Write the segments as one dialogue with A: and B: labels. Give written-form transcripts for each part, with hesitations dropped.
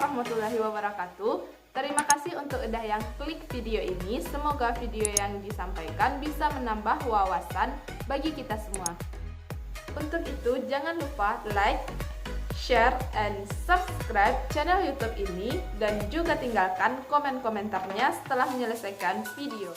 A: warahmatullahi wabarakatuh. Terima kasih untuk udah yang klik video ini. Semoga video yang disampaikan bisa menambah wawasan bagi kita semua. Untuk itu jangan lupa like, share, and subscribe channel YouTube ini dan juga tinggalkan komen-komentarnya setelah menyelesaikan video.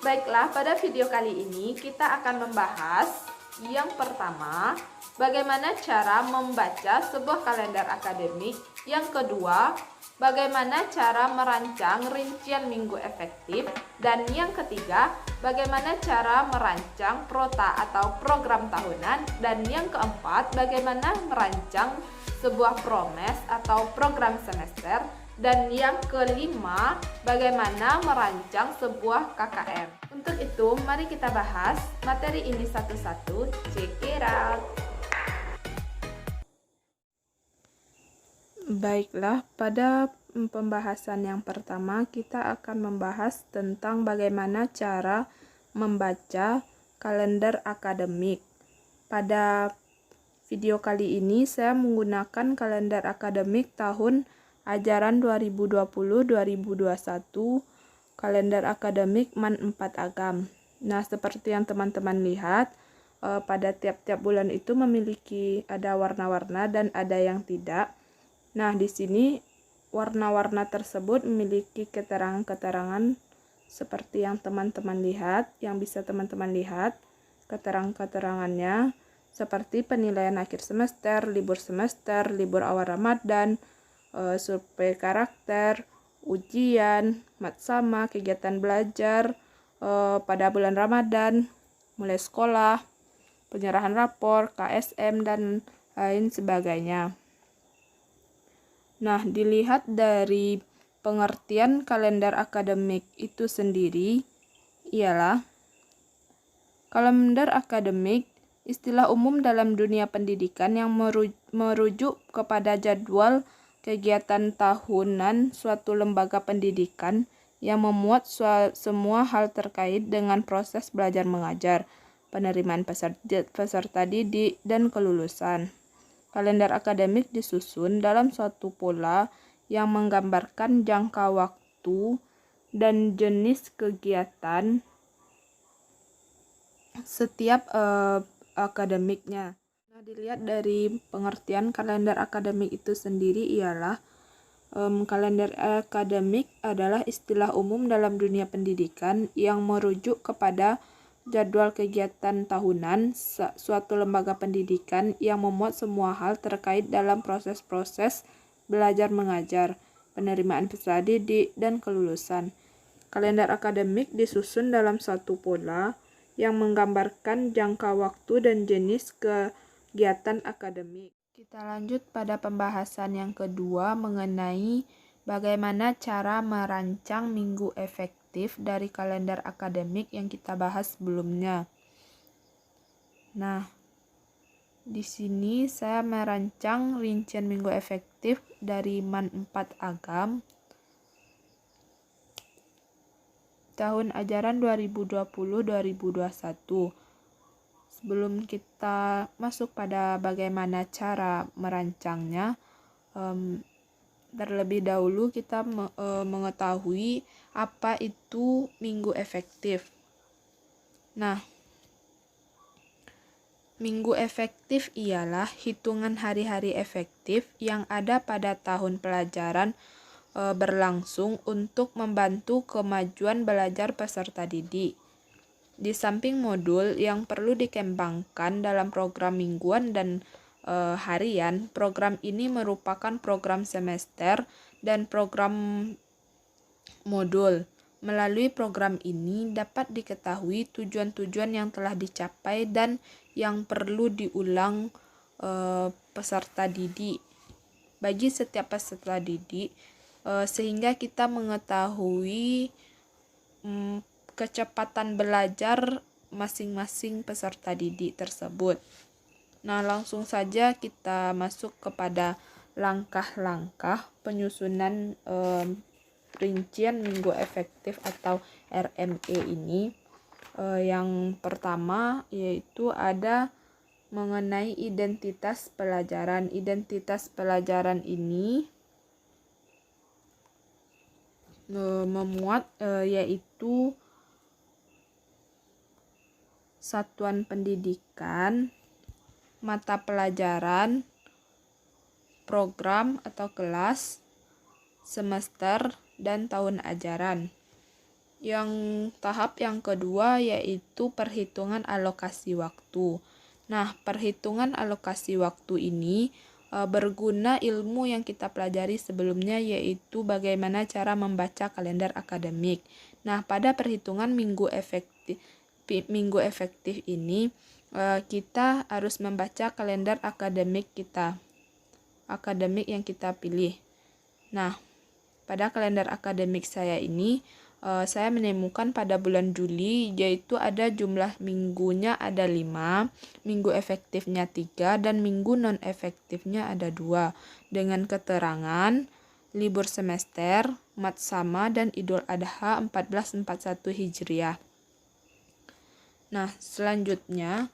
A: Baiklah, pada video kali ini kita akan membahas yang pertama, bagaimana cara membaca sebuah kalender akademik. Yang kedua, bagaimana cara merancang rincian minggu efektif. Dan yang ketiga, bagaimana cara merancang prota atau program tahunan. Dan yang keempat, bagaimana merancang sebuah promes atau program semester. Dan yang kelima, bagaimana merancang sebuah KKM. Untuk itu, mari kita bahas materi ini satu-satu. Check it out. Baiklah, pada pembahasan yang pertama kita akan membahas tentang bagaimana cara membaca kalender akademik. Pada video kali ini saya menggunakan kalender akademik tahun ajaran 2020-2021, kalender akademik MAN 4 Agam. Nah, seperti yang teman-teman lihat, pada tiap-tiap bulan itu memiliki ada warna-warna dan ada yang tidak. Nah, di sini warna-warna tersebut memiliki keterangan-keterangan seperti yang teman-teman lihat, yang bisa teman-teman lihat keterangan-keterangannya seperti penilaian akhir semester, libur awal Ramadan, survei karakter, ujian, matsama, kegiatan belajar pada bulan Ramadan, mulai sekolah, penyerahan rapor, KSM, dan lain sebagainya. Nah, dilihat dari pengertian kalender akademik itu sendiri, ialah kalender akademik, istilah umum dalam dunia pendidikan yang merujuk kepada jadwal kegiatan tahunan suatu lembaga pendidikan yang memuat semua hal terkait dengan proses belajar mengajar, penerimaan peserta didik, dan kelulusan. Kalender akademik disusun dalam suatu pola yang menggambarkan jangka waktu dan jenis kegiatan setiap akademiknya. Nah, dilihat dari pengertian kalender akademik itu sendiri ialah kalender akademik adalah istilah umum dalam dunia pendidikan yang merujuk kepada jadwal kegiatan tahunan suatu lembaga pendidikan yang memuat semua hal terkait dalam proses-proses belajar mengajar, penerimaan peserta didik, dan kelulusan. Kalender akademik disusun dalam satu pola yang menggambarkan jangka waktu dan jenis kegiatan akademik. Kita lanjut pada pembahasan yang kedua mengenai bagaimana cara merancang minggu efektif dari kalender akademik yang kita bahas sebelumnya. Nah, di sini saya merancang rincian minggu efektif dari MAN 4 Agam tahun ajaran 2020-2021. Sebelum kita masuk pada bagaimana cara merancangnya, terlebih dahulu kita mengetahui apa itu minggu efektif. Nah, minggu efektif ialah hitungan hari-hari efektif yang ada pada tahun pelajaran berlangsung untuk membantu kemajuan belajar peserta didik. Di samping modul yang perlu dikembangkan dalam program mingguan dan harian, program ini merupakan program semester dan program modul. Melalui program ini dapat diketahui tujuan-tujuan yang telah dicapai dan yang perlu diulang peserta didik bagi setiap peserta didik, sehingga kita mengetahui kecepatan belajar masing-masing peserta didik tersebut. Nah, langsung saja kita masuk kepada langkah-langkah penyusunan rincian minggu efektif atau RME ini. Yang pertama yaitu ada mengenai identitas pelajaran. Identitas pelajaran ini memuat yaitu satuan pendidikan, mata pelajaran, program atau kelas, semester, dan tahun ajaran. Tahap yang kedua yaitu perhitungan alokasi waktu. Nah, perhitungan alokasi waktu ini berguna ilmu yang kita pelajari sebelumnya, yaitu bagaimana cara membaca kalender akademik. Nah, pada perhitungan minggu efektif ini kita harus membaca kalender akademik yang kita pilih. Nah, pada kalender akademik saya ini saya menemukan pada bulan Juli, yaitu ada jumlah minggunya ada 5, minggu efektifnya 3, dan minggu non-efektifnya ada 2, dengan keterangan libur semester, Matsama, dan Idul Adha 1441 Hijriah. Nah, selanjutnya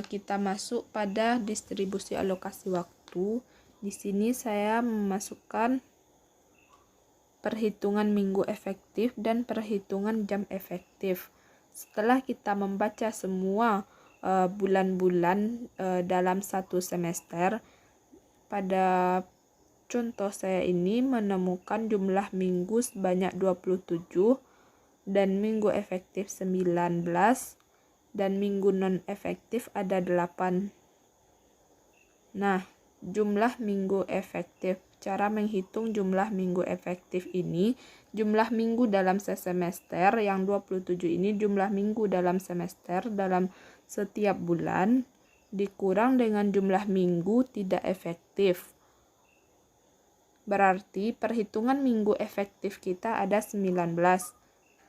A: kita masuk pada distribusi alokasi waktu. Di sini saya memasukkan perhitungan minggu efektif dan perhitungan jam efektif. Setelah kita membaca semua bulan-bulan dalam satu semester, pada contoh saya ini menemukan jumlah minggu sebanyak 27 dan minggu efektif 19 dan minggu non-efektif ada 8. Nah, jumlah minggu efektif. Cara menghitung jumlah minggu efektif ini, jumlah minggu dalam semester yang 27 ini jumlah minggu dalam semester dalam setiap bulan dikurang dengan jumlah minggu tidak efektif. Berarti perhitungan minggu efektif kita ada 19.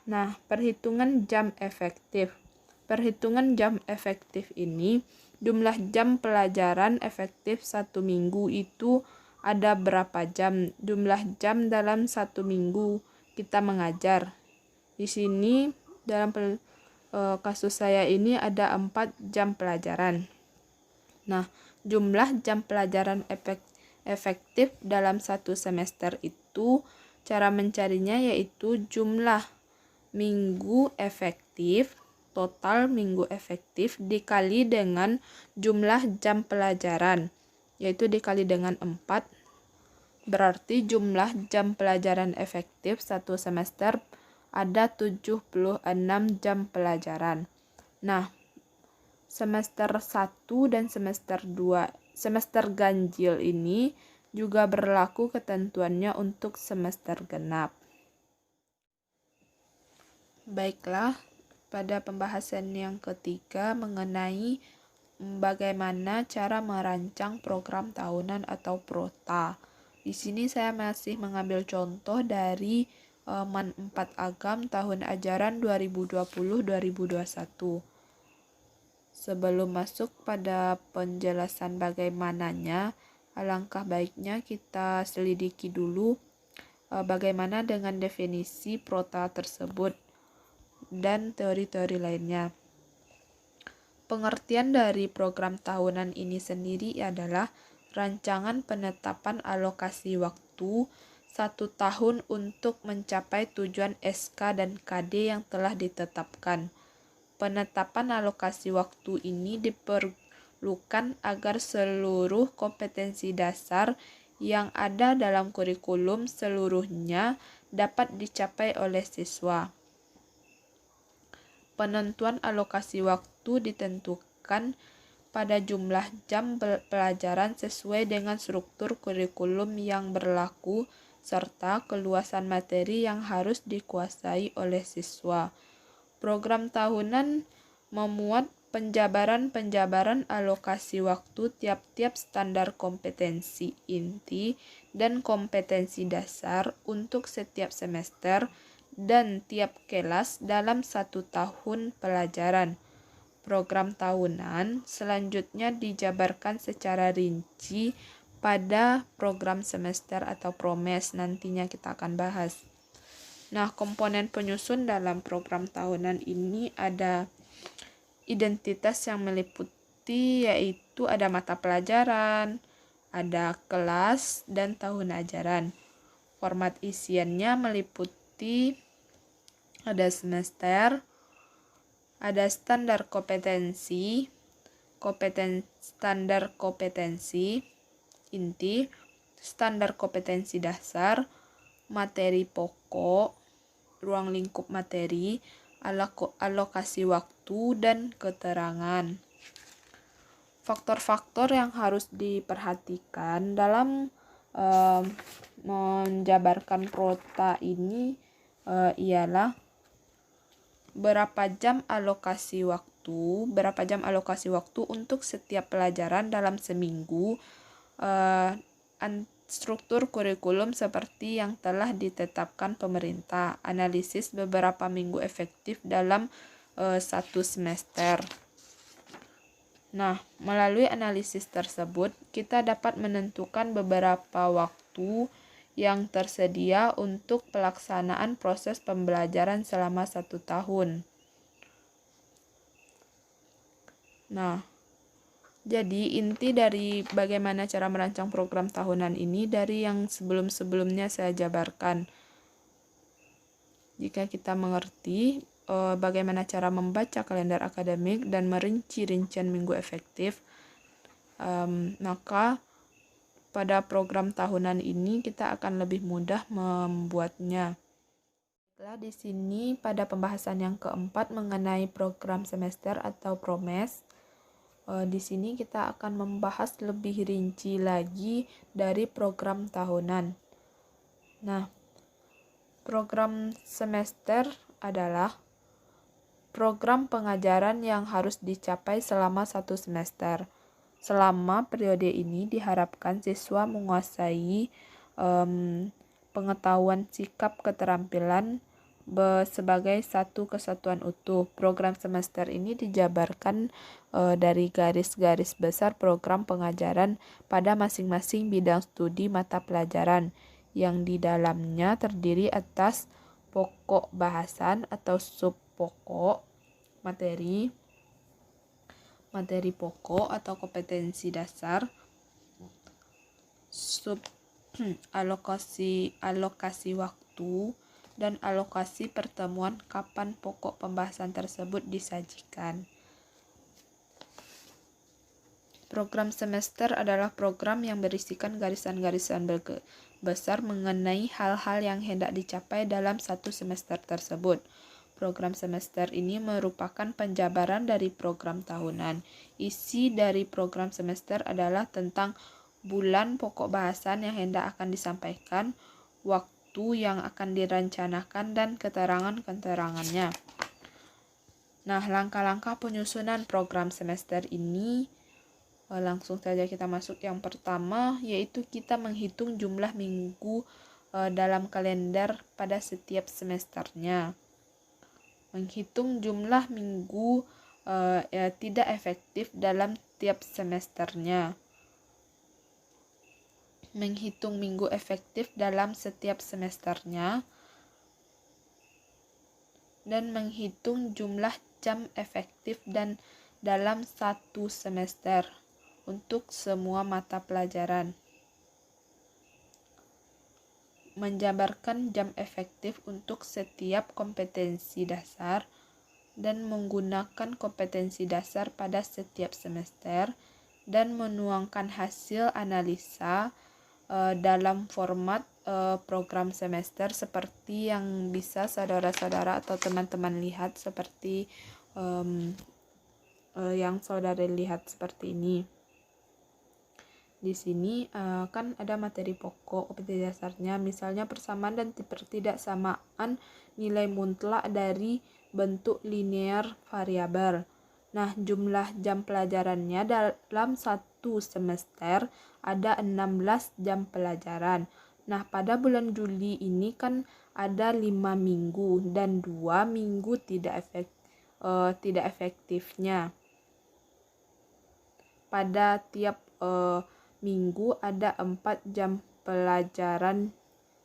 A: Nah, perhitungan jam efektif. Perhitungan jam efektif ini, jumlah jam pelajaran efektif 1 minggu itu ada berapa jam. Jumlah jam dalam 1 minggu kita mengajar. Di sini dalam kasus saya ini ada 4 jam pelajaran. Nah, jumlah jam pelajaran efektif dalam 1 semester itu, cara mencarinya yaitu jumlah minggu efektif, total minggu efektif dikali dengan jumlah jam pelajaran, yaitu dikali dengan 4, berarti jumlah jam pelajaran efektif 1 semester ada 76 jam pelajaran. Nah, semester 1 dan semester 2, semester ganjil ini juga berlaku ketentuannya untuk semester genap. Baiklah, pada pembahasan yang ketiga mengenai bagaimana cara merancang program tahunan atau prota. Di sini saya masih mengambil contoh dari MAN 4 Agam tahun ajaran 2020-2021. Sebelum masuk pada penjelasan bagaimananya, alangkah baiknya kita selidiki dulu bagaimana dengan definisi prota tersebut dan teori-teori lainnya. Pengertian dari program tahunan ini sendiri adalah rancangan penetapan alokasi waktu 1 tahun untuk mencapai tujuan SK dan KD yang telah ditetapkan. Penetapan alokasi waktu ini diperlukan agar seluruh kompetensi dasar yang ada dalam kurikulum seluruhnya dapat dicapai oleh siswa. Penentuan alokasi waktu ditentukan pada jumlah jam pelajaran sesuai dengan struktur kurikulum yang berlaku serta keluasan materi yang harus dikuasai oleh siswa. Program tahunan memuat penjabaran alokasi waktu tiap-tiap standar kompetensi inti dan kompetensi dasar untuk setiap semester dan tiap kelas dalam 1 tahun pelajaran. Program tahunan selanjutnya dijabarkan secara rinci pada program semester atau promes, nantinya kita akan bahas. Nah, komponen penyusun dalam program tahunan ini ada identitas yang meliputi, yaitu ada mata pelajaran, ada kelas, dan tahun ajaran. Format isiannya meliputi seperti ada semester, ada standar kompetensi, standar kompetensi inti, standar kompetensi dasar, materi pokok, ruang lingkup materi, alokasi waktu, dan keterangan. Faktor-faktor yang harus diperhatikan dalam menjabarkan prota ini ialah berapa jam alokasi waktu untuk setiap pelajaran dalam seminggu, struktur kurikulum seperti yang telah ditetapkan pemerintah, analisis beberapa minggu efektif dalam satu semester. Nah, melalui analisis tersebut, kita dapat menentukan beberapa waktu yang tersedia untuk pelaksanaan proses pembelajaran selama 1 tahun. Nah, jadi inti dari bagaimana cara merancang program tahunan ini dari yang sebelum-sebelumnya saya jabarkan. Jika kita mengerti bagaimana cara membaca kalender akademik dan merinci rincian minggu efektif, maka pada program tahunan ini kita akan lebih mudah membuatnya. Setelah di sini pada pembahasan yang keempat mengenai program semester atau PROMES, di sini kita akan membahas lebih rinci lagi dari program tahunan. Nah, program semester adalah program pengajaran yang harus dicapai selama 1 semester. Selama periode ini diharapkan siswa menguasai pengetahuan sikap keterampilan sebagai satu kesatuan utuh. Program semester ini dijabarkan dari garis-garis besar program pengajaran pada masing-masing bidang studi mata pelajaran yang di dalamnya terdiri atas pokok bahasan atau subpokok, materi pokok atau kompetensi dasar, alokasi waktu, dan alokasi pertemuan kapan pokok pembahasan tersebut disajikan. Program semester adalah program yang berisikan garisan-garisan besar mengenai hal-hal yang hendak dicapai dalam 1 semester tersebut. Program semester ini merupakan penjabaran dari program tahunan. Isi dari program semester adalah tentang bulan pokok bahasan yang hendak akan disampaikan, waktu yang akan direncanakan, dan keterangan-keterangannya. Nah, langkah-langkah penyusunan program semester ini, langsung saja kita masuk yang pertama, yaitu kita menghitung jumlah minggu dalam kalender pada setiap semesternya. Menghitung jumlah minggu tidak efektif dalam tiap semesternya. Menghitung minggu efektif dalam setiap semesternya. Dan menghitung jumlah jam efektif dan dalam 1 semester untuk semua mata pelajaran. Menjabarkan jam efektif untuk setiap kompetensi dasar dan menggunakan kompetensi dasar pada setiap semester dan menuangkan hasil analisa dalam format program semester seperti yang bisa saudara-saudara atau teman-teman lihat seperti yang saudara lihat seperti ini. Di sini kan ada materi pokok, kompetensi dasarnya, misalnya persamaan dan ketidaksamaan nilai mutlak dari bentuk linear variabel. Nah, jumlah jam pelajarannya dalam 1 semester ada 16 jam pelajaran. Nah, pada bulan Juli ini kan ada 5 minggu dan 2 minggu tidak efektifnya. Pada tiap minggu ada 4 jam pelajaran,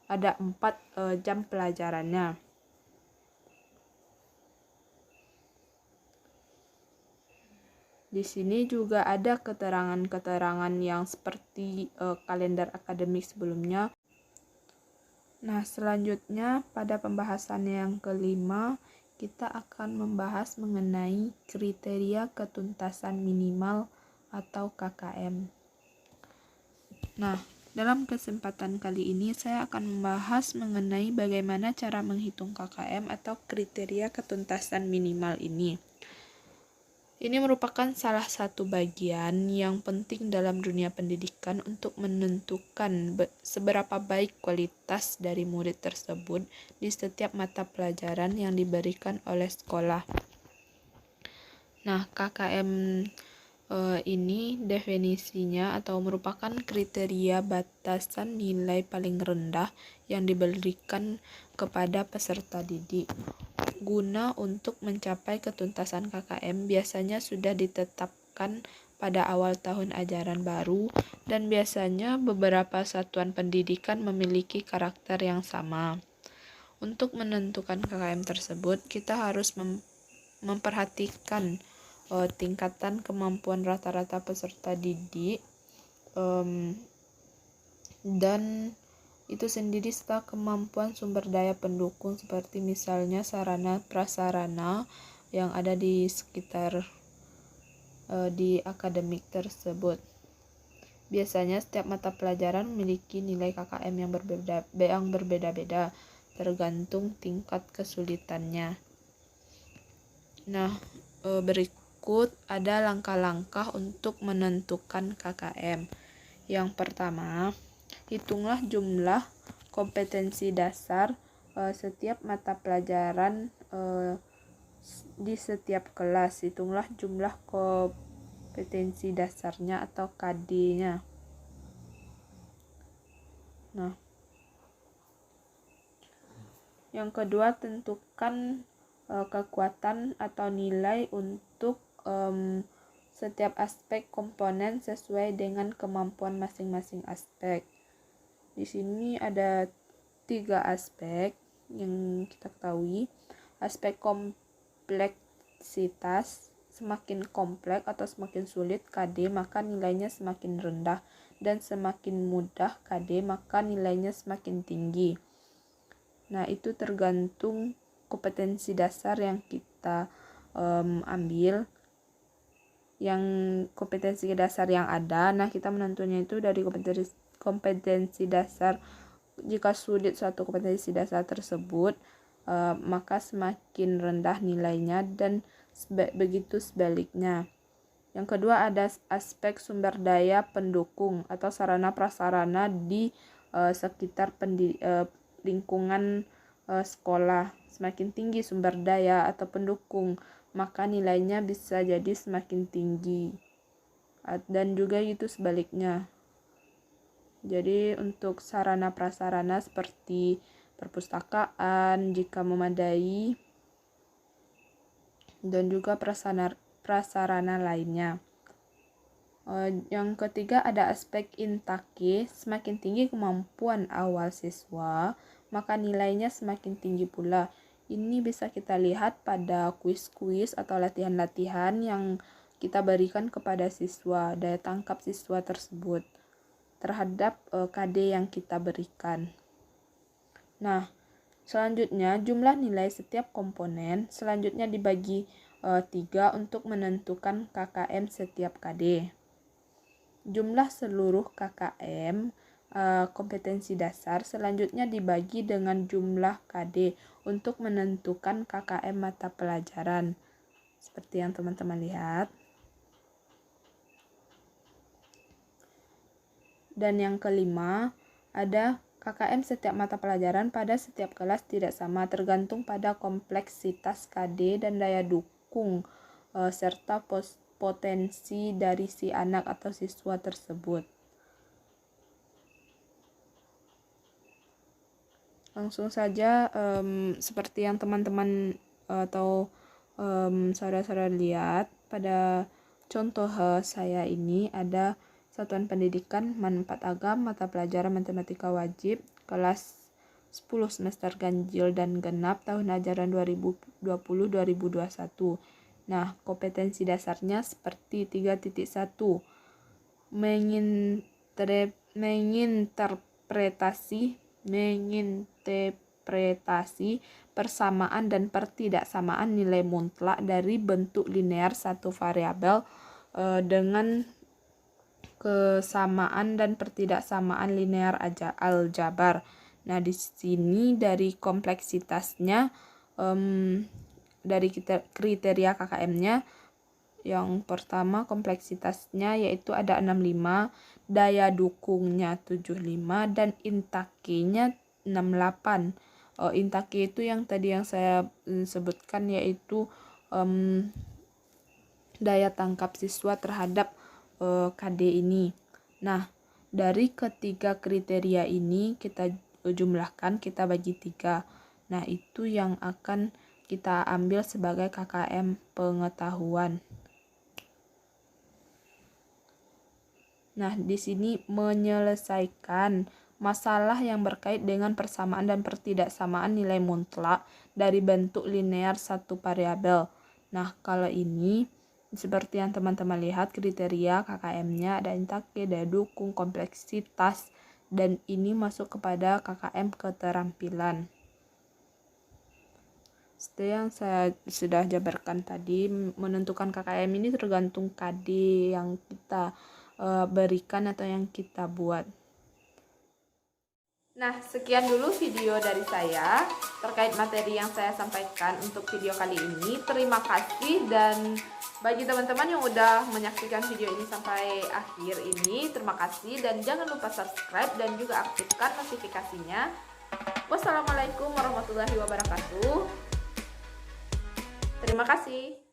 A: ada 4 jam pelajarannya. Di sini juga ada keterangan-keterangan yang seperti kalender akademik sebelumnya. Nah, selanjutnya pada pembahasan yang kelima, kita akan membahas mengenai kriteria ketuntasan minimal atau KKM. Nah, dalam kesempatan kali ini saya akan membahas mengenai bagaimana cara menghitung KKM atau kriteria ketuntasan minimal ini. Ini merupakan salah satu bagian yang penting dalam dunia pendidikan untuk menentukan seberapa baik kualitas dari murid tersebut di setiap mata pelajaran yang diberikan oleh sekolah. Nah, KKM ini definisinya atau merupakan kriteria batasan nilai paling rendah yang diberikan kepada peserta didik. Guna untuk mencapai ketuntasan KKM biasanya sudah ditetapkan pada awal tahun ajaran baru dan biasanya beberapa satuan pendidikan memiliki karakter yang sama. Untuk menentukan KKM tersebut, kita harus memperhatikan tingkatan kemampuan rata-rata peserta didik dan itu sendiri serta kemampuan sumber daya pendukung seperti misalnya sarana prasarana yang ada di sekitar di akademik tersebut. Biasanya setiap mata pelajaran memiliki nilai KKM yang berbeda-beda tergantung tingkat kesulitannya. Nah, berikut ada langkah-langkah untuk menentukan KKM. Yang pertama, hitunglah jumlah kompetensi dasar setiap mata pelajaran di setiap kelas. Hitunglah jumlah kompetensi dasarnya atau KD-nya. Nah, yang kedua, tentukan kekuatan atau nilai untuk setiap aspek komponen sesuai dengan kemampuan masing-masing aspek. Di sini ada 3 aspek yang kita ketahui. Aspek kompleksitas, semakin kompleks atau semakin sulit KD maka nilainya semakin rendah, dan semakin mudah KD maka nilainya semakin tinggi. Nah, itu tergantung kompetensi dasar yang kita ambil, yang kompetensi dasar yang ada. Nah, kita menentunya itu dari kompetensi dasar. Jika sulit suatu kompetensi dasar tersebut, maka semakin rendah nilainya, dan begitu sebaliknya. Yang kedua ada aspek sumber daya pendukung atau sarana prasarana di sekitar lingkungan sekolah. Semakin tinggi sumber daya atau pendukung, maka nilainya bisa jadi semakin tinggi. Dan juga itu sebaliknya. Jadi untuk sarana prasarana seperti perpustakaan jika memadai, dan juga prasarana lainnya. Yang ketiga ada aspek intake. Semakin tinggi kemampuan awal siswa, maka nilainya semakin tinggi pula. Ini bisa kita lihat pada kuis-kuis atau latihan-latihan yang kita berikan kepada siswa, daya tangkap siswa tersebut terhadap KD yang kita berikan. Nah, selanjutnya jumlah nilai setiap komponen selanjutnya dibagi 3 untuk menentukan KKM setiap KD. Jumlah seluruh KKM kompetensi dasar selanjutnya dibagi dengan jumlah KD untuk menentukan KKM mata pelajaran. Seperti yang teman-teman lihat. Dan yang kelima, ada KKM setiap mata pelajaran pada setiap kelas tidak sama, tergantung pada kompleksitas KD dan daya dukung serta potensi dari si anak atau siswa tersebut. Langsung saja seperti yang teman-teman atau saudara-saudara lihat pada contoh saya ini ada Satuan Pendidikan Manfaat Agam, mata pelajaran Matematika Wajib, kelas 10 semester ganjil dan genap tahun ajaran 2020-2021. Nah, kompetensi dasarnya seperti 3.1. Menginterpretasi menginterpretasi persamaan dan pertidaksamaan nilai mutlak dari bentuk linear satu variabel dengan kesamaan dan pertidaksamaan linear aljabar. Nah, di sini dari kompleksitasnya, dari kriteria KKM-nya, yang pertama kompleksitasnya yaitu ada 65, daya dukungnya 75, dan intake-nya 68. Intake itu yang tadi yang saya sebutkan, yaitu daya tangkap siswa terhadap KD ini. Nah, dari ketiga kriteria ini kita jumlahkan, kita bagi 3. Nah, itu yang akan kita ambil sebagai KKM pengetahuan. Nah, di sini menyelesaikan masalah yang berkait dengan persamaan dan pertidaksamaan nilai mutlak dari bentuk linear satu variabel. Nah, kalau ini seperti yang teman-teman lihat, kriteria KKM-nya ada intake, daya dukung, kompleksitas, dan ini masuk kepada KKM keterampilan. Seperti yang saya sudah jabarkan tadi, menentukan KKM ini tergantung KD yang kita berikan atau yang kita buat. Nah, sekian dulu video dari saya terkait materi yang saya sampaikan untuk video kali ini. Terima kasih, dan bagi teman-teman yang udah menyaksikan video ini sampai akhir ini, terima kasih, dan jangan lupa subscribe dan juga aktifkan notifikasinya. Wassalamualaikum warahmatullahi wabarakatuh. Terima kasih.